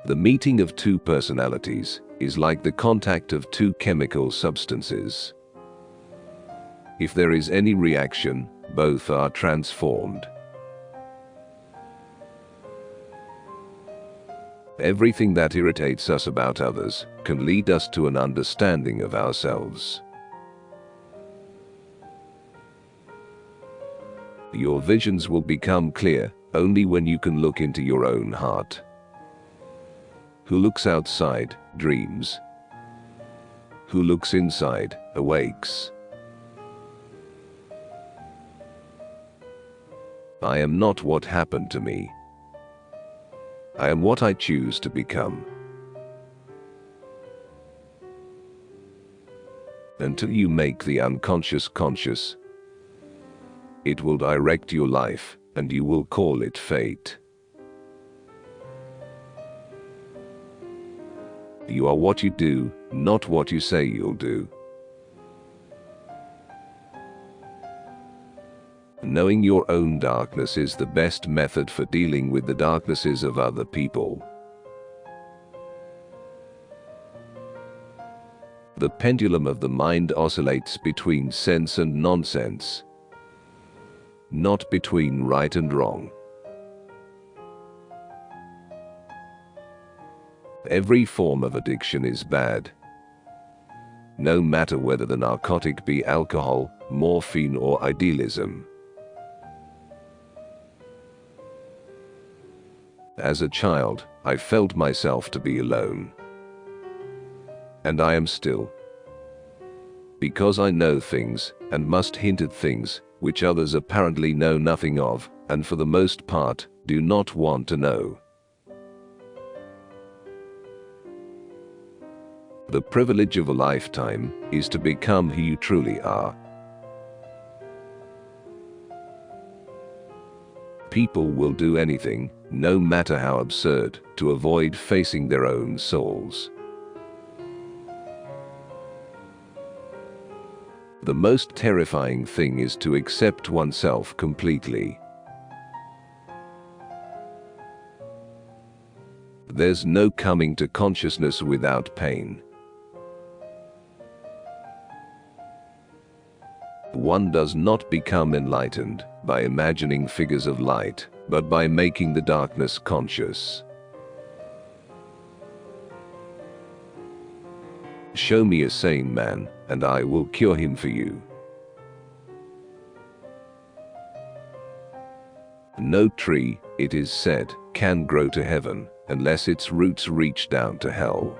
The meeting of two personalities is like the contact of two chemical substances. If there is any reaction, both are transformed. Everything that irritates us about others can lead us to an understanding of ourselves. Your visions will become clear only when you can look into your own heart. Who looks outside, dreams. Who looks inside, awakes. I am not what happened to me. I am what I choose to become. Until you make the unconscious conscious, it will direct your life, and you will call it fate. You are what you do, not what you say you'll do. Knowing your own darkness is the best method for dealing with the darknesses of other people. The pendulum of the mind oscillates between sense and nonsense, not between right and wrong. Every form of addiction is bad, no matter whether the narcotic be alcohol, morphine, or idealism. As a child, I felt myself to be alone. And I am still. Because I know things, and must hint at things, which others apparently know nothing of, and for the most part, do not want to know. The privilege of a lifetime is to become who you truly are. People will do anything, no matter how absurd, to avoid facing their own souls. The most terrifying thing is to accept oneself completely. There's no coming to consciousness without pain. One does not become enlightened by imagining figures of light, but by making the darkness conscious. Show me a sane man, and I will cure him for you. No tree, it is said, can grow to heaven, unless its roots reach down to hell.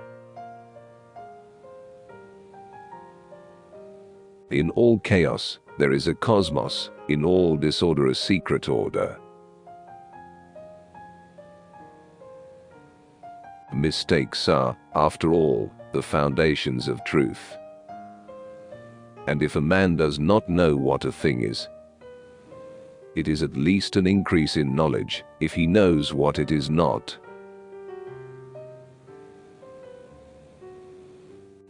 In all chaos, there is a cosmos, in all disorder a secret order. Mistakes are, after all, the foundations of truth. And if a man does not know what a thing is, it is at least an increase in knowledge, if he knows what it is not.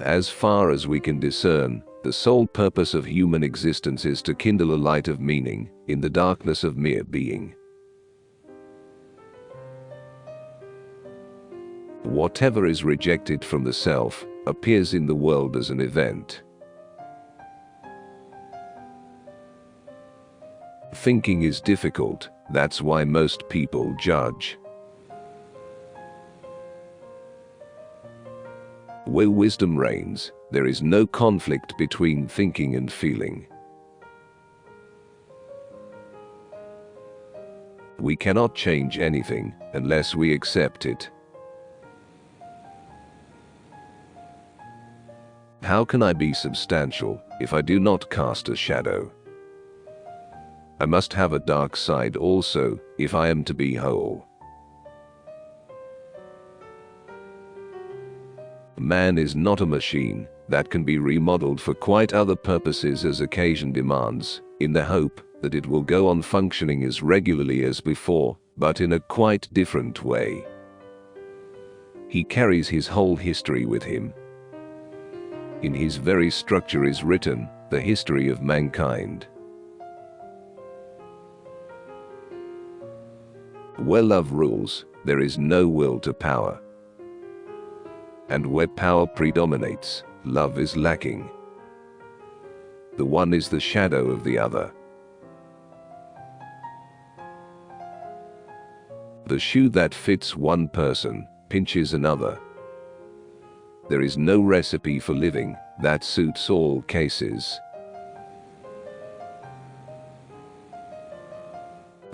As far as we can discern, the sole purpose of human existence is to kindle a light of meaning in the darkness of mere being. Whatever is rejected from the self appears in the world as an event. Thinking is difficult, that's why most people judge. Where wisdom reigns, there is no conflict between thinking and feeling. We cannot change anything unless we accept it. How can I be substantial if I do not cast a shadow? I must have a dark side also if I am to be whole. Man is not a machine that can be remodeled for quite other purposes as occasion demands, in the hope that it will go on functioning as regularly as before, but in a quite different way. He carries his whole history with him. In his very structure is written the history of mankind. Where love rules, there is no will to power. And where power predominates, love is lacking. The one is the shadow of the other. The shoe that fits one person pinches another. There is no recipe for living that suits all cases.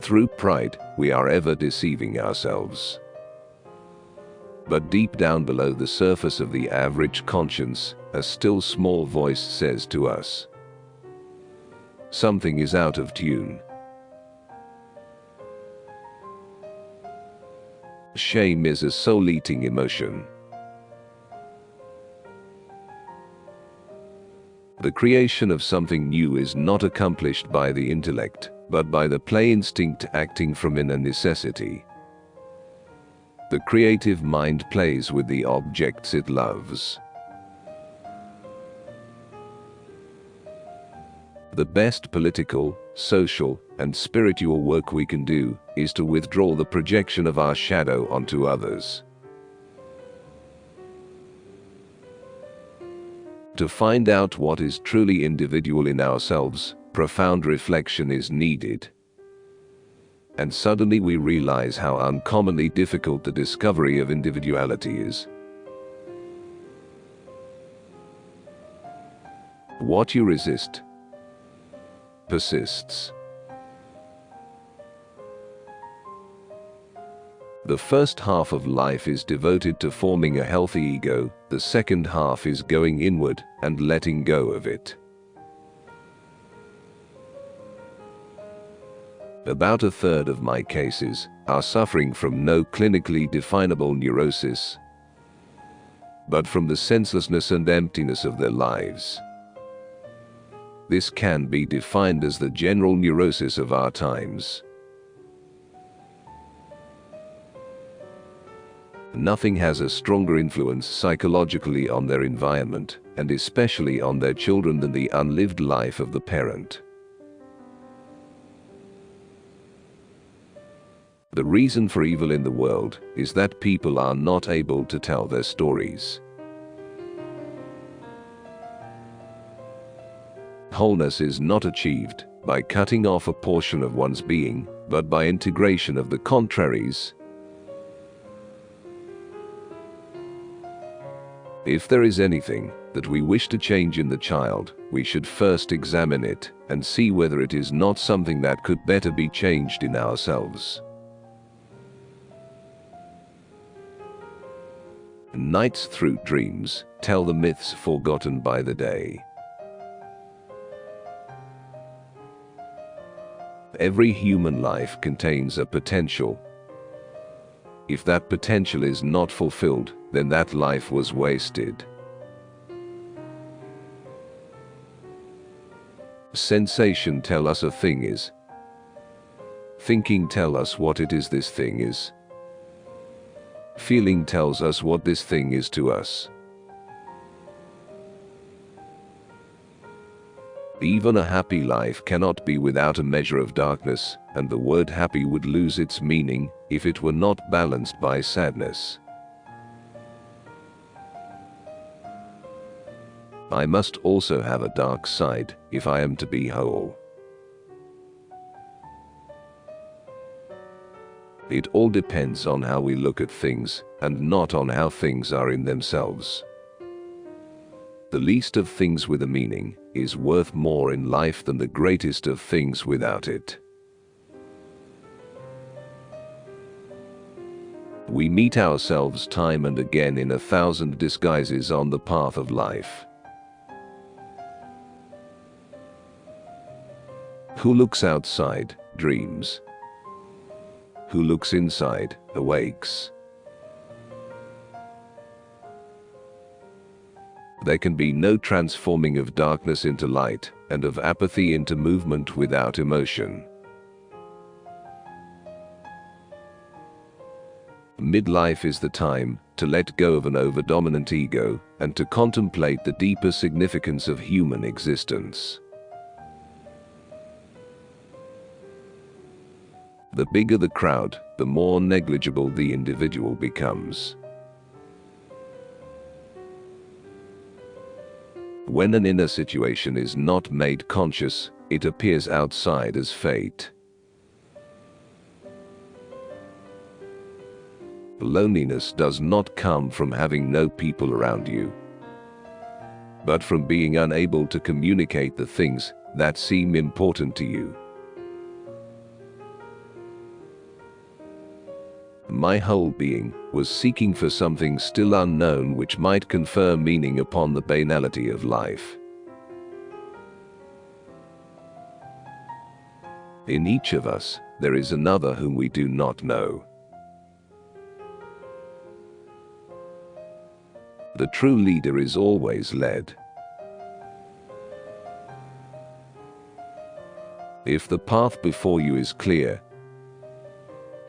Through pride, we are ever deceiving ourselves. But deep down below the surface of the average conscience, a still small voice says to us, something is out of tune. Shame is a soul-eating emotion. The creation of something new is not accomplished by the intellect, but by the play instinct acting from inner necessity. The creative mind plays with the objects it loves. The best political, social, and spiritual work we can do is to withdraw the projection of our shadow onto others. To find out what is truly individual in ourselves, profound reflection is needed. And suddenly we realize how uncommonly difficult the discovery of individuality is. What you resist persists. The first half of life is devoted to forming a healthy ego, the second half is going inward and letting go of it. About a third of my cases are suffering from no clinically definable neurosis, but from the senselessness and emptiness of their lives. This can be defined as the general neurosis of our times. Nothing has a stronger influence psychologically on their environment, and especially on their children, than the unlived life of the parent. The reason for evil in the world is that people are not able to tell their stories. Wholeness is not achieved by cutting off a portion of one's being, but by integration of the contraries. If there is anything that we wish to change in the child, we should first examine it and see whether it is not something that could better be changed in ourselves. Nights through dreams tell the myths forgotten by the day. Every human life contains a potential. If that potential is not fulfilled, then that life was wasted. Sensation tell us a thing is. Thinking tell us what it is this thing is. Feeling tells us what this thing is to us. Even a happy life cannot be without a measure of darkness, and the word happy would lose its meaning if it were not balanced by sadness. I must also have a dark side if I am to be whole. It all depends on how we look at things, and not on how things are in themselves. The least of things with a meaning is worth more in life than the greatest of things without it. We meet ourselves time and again in 1,000 disguises on the path of life. Who looks outside, dreams. Who looks inside, awakes. There can be no transforming of darkness into light, and of apathy into movement without emotion. Midlife is the time to let go of an overdominant ego, and to contemplate the deeper significance of human existence. The bigger the crowd, the more negligible the individual becomes. When an inner situation is not made conscious, it appears outside as fate. Loneliness does not come from having no people around you, but from being unable to communicate the things that seem important to you. My whole being was seeking for something still unknown which might confer meaning upon the banality of life. In each of us, there is another whom we do not know. The true leader is always led. If the path before you is clear,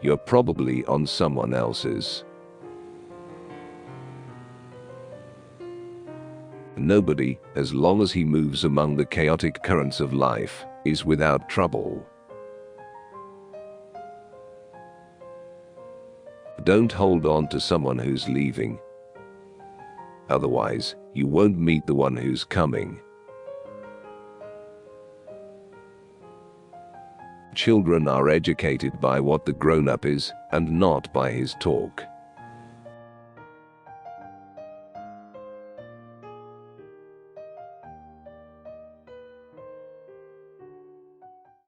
you're probably on someone else's. Nobody, as long as he moves among the chaotic currents of life, is without trouble. Don't hold on to someone who's leaving. Otherwise, you won't meet the one who's coming. Children are educated by what the grown-up is, and not by his talk.